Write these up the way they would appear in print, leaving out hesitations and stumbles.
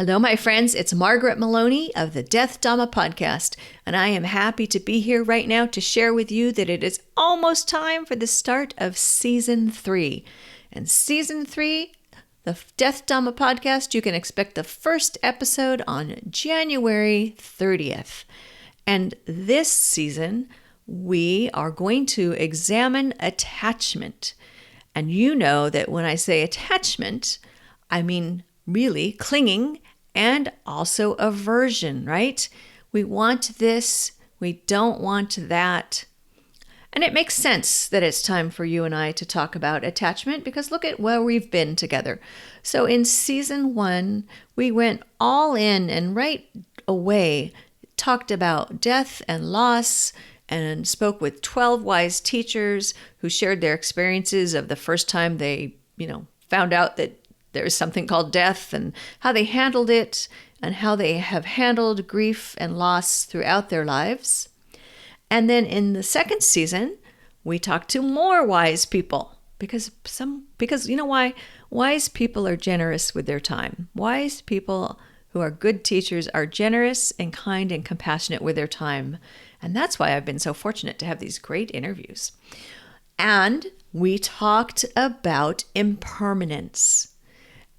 Hello, my friends. It's Margaret Meloni of the Death Dhamma podcast, and I am happy to be here right now to share with you that it is almost time for the start of Season 3. And Season 3, the Death Dhamma podcast, you can expect the first episode on January 30th. And this season, we are going to examine attachment. And you know that when I say attachment, I mean really clinging and also aversion, right? We want this, we don't want that. And it makes sense that it's time for you and I to talk about attachment because look at where we've been together. So in Season 1, we went all in and right away talked about death and loss and spoke with 12 wise teachers who shared their experiences of the first time they, found out that there's something called death and how they handled it and how they have handled grief and loss throughout their lives. And then in the second season, we talked to more wise people because you know why? Wise people are generous with their time. Wise people who are good teachers are generous and kind and compassionate with their time. And that's why I've been so fortunate to have these great interviews. And we talked about impermanence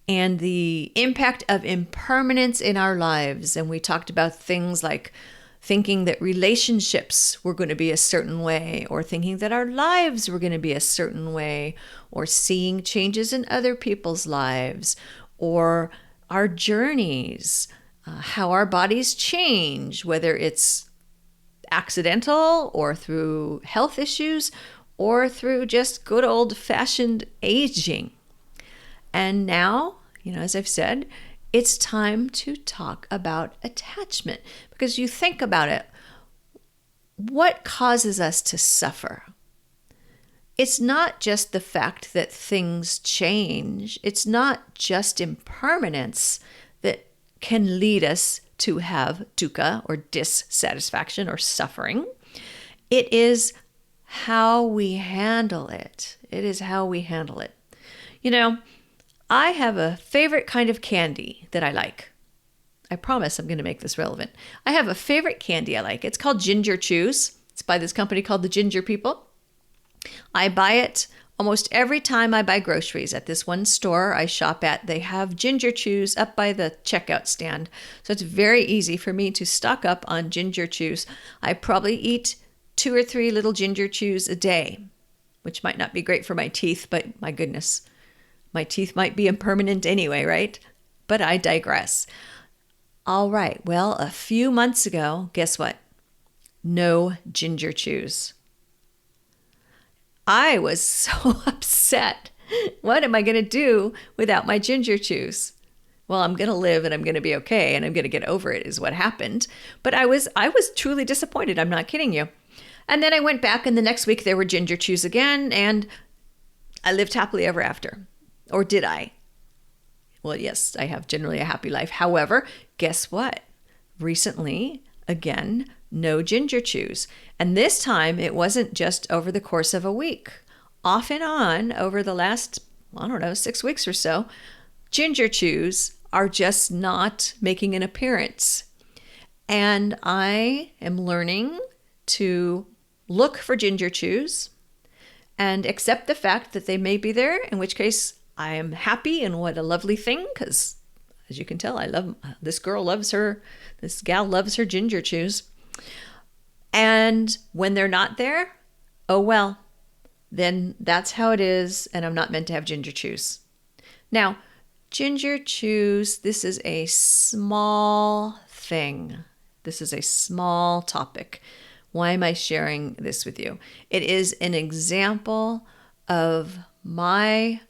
and the impact of impermanence in our lives. And we talked about things like thinking that relationships were going to be a certain way, or thinking that our lives were going to be a certain way, or seeing changes in other people's lives, or our journeys, how our bodies change, whether it's accidental or through health issues or through just good old-fashioned aging. And now, as I've said, it's time to talk about attachment because you think about it. What causes us to suffer? It's not just the fact that things change. It's not just impermanence that can lead us to have dukkha or dissatisfaction or suffering. It is how we handle it. It is how we handle it. I have a favorite kind of candy that I like. I promise I'm going to make this relevant. I have a favorite candy I like. It's called Ginger Chews. It's by this company called the Ginger People. I buy it almost every time I buy groceries. At this one store I shop at, they have Ginger Chews up by the checkout stand. So it's very easy for me to stock up on Ginger Chews. I probably eat 2 or 3 little Ginger Chews a day, which might not be great for my teeth, but my goodness. My teeth might be impermanent anyway, right? But I digress. All right, well, a few months ago, guess what? No Ginger Chews. I was so upset. What am I going to do without my Ginger Chews? Well, I'm going to live and I'm going to be okay and I'm going to get over it is what happened. But I was truly disappointed. I'm not kidding you. And then I went back and the next week there were Ginger Chews again and I lived happily ever after. Or did I? Well, yes, I have generally a happy life. However, guess what? Recently, again, no Ginger Chews. And this time, it wasn't just over the course of a week. Off and on, over the last, 6 weeks or so, Ginger Chews are just not making an appearance. And I am learning to look for Ginger Chews and accept the fact that they may be there, in which case I am happy and what a lovely thing, because as you can tell, this gal loves her Ginger Chews. And when they're not there, oh well, then that's how it is, and I'm not meant to have Ginger Chews. Now, Ginger Chews, this is a small thing. This is a small topic. Why am I sharing this with you? It is an example of my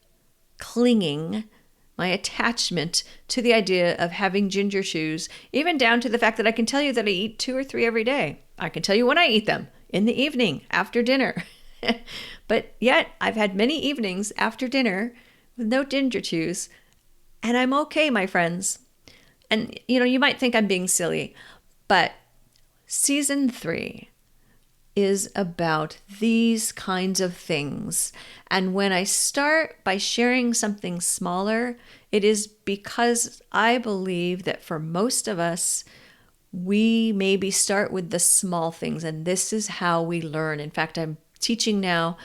clinging, my attachment to the idea of having Ginger Chews, even down to the fact that I can tell you that I eat 2 or 3 every day. I can tell you when I eat them, in the evening, after dinner. But yet, I've had many evenings after dinner with no Ginger Chews, and I'm okay, my friends. And, you might think I'm being silly, but Season 3 is about these kinds of things. And when I start by sharing something smaller, It is because I believe that for most of us, we maybe start with the small things, and this is how we learn. In fact, I'm teaching now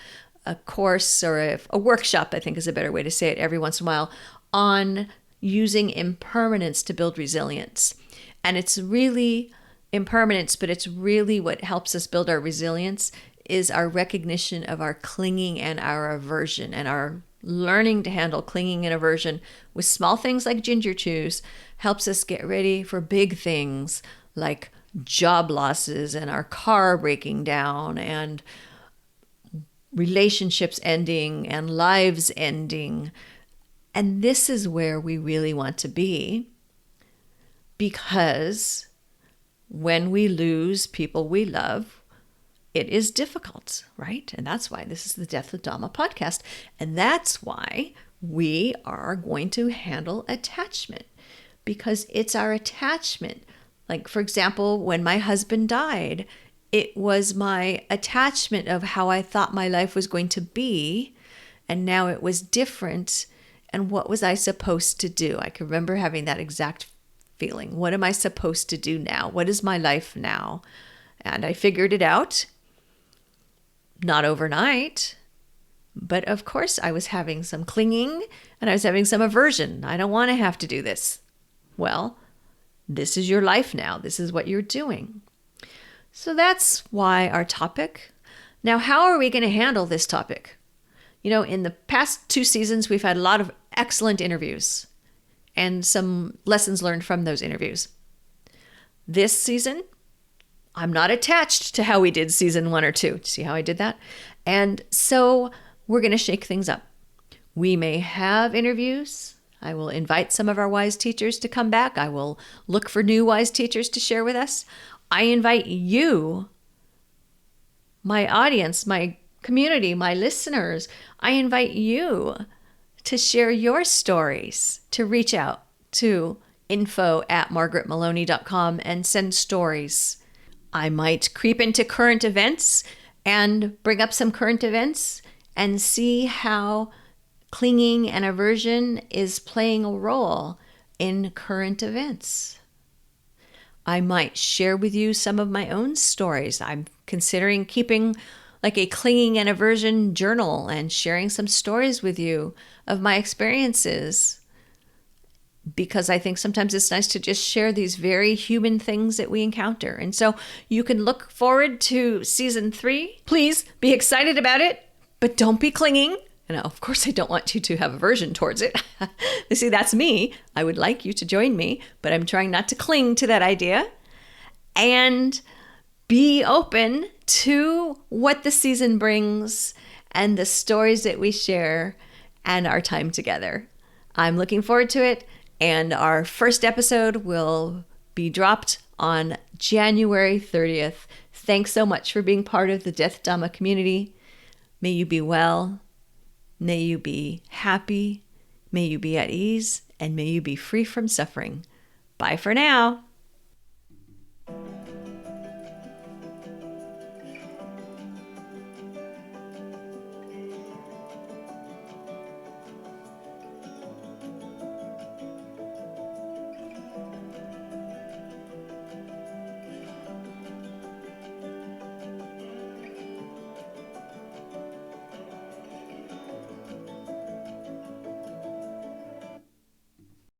a course or a workshop, I think is a better way to say it, every once in a while, on using impermanence to build resilience. And it's really impermanence, but it's really what helps us build our resilience is our recognition of our clinging and our aversion, and our learning to handle clinging and aversion with small things like ginger chews helps us get ready for big things like job losses and our car breaking down and relationships ending and lives ending. And this is where we really want to be, because when we lose people we love, it is difficult, right? And that's why this is the Death Dhamma podcast. And that's why we are going to handle attachment, because it's our attachment. Like, for example, when my husband died, it was my attachment of how I thought my life was going to be. And now it was different. And what was I supposed to do? I can remember having that exact feeling. What am I supposed to do now? What is my life now? And I figured it out. Not overnight, but of course I was having some clinging and I was having some aversion. I don't want to have to do this. Well, this is your life now. This is what you're doing. So that's why our topic. Now, how are we going to handle this topic? You know, in the past 2 seasons, we've had a lot of excellent interviews and some lessons learned from those interviews. This season, I'm not attached to how we did season 1 or 2. See how I did that? And so we're going to shake things up. We may have interviews. I will invite some of our wise teachers to come back. I will look for new wise teachers to share with us. I invite you, my audience, my community, my listeners, I invite you to share your stories, to reach out to info@margaretmeloni.com and send stories. I might creep into current events and bring up some current events and see how clinging and aversion is playing a role in current events. I might share with you some of my own stories. I'm considering keeping like a clinging and aversion journal and sharing some stories with you of my experiences, because I think sometimes it's nice to just share these very human things that we encounter. And so you can look forward to season 3. Please be excited about it, but don't be clinging. And of course, I don't want you to have aversion towards it. You see, that's me. I would like you to join me, but I'm trying not to cling to that idea. And be open to what the season brings and the stories that we share and our time together. I'm looking forward to it. And our first episode will be dropped on January 30th. Thanks so much for being part of the Death Dhamma community. May you be well. May you be happy. May you be at ease. And may you be free from suffering. Bye for now.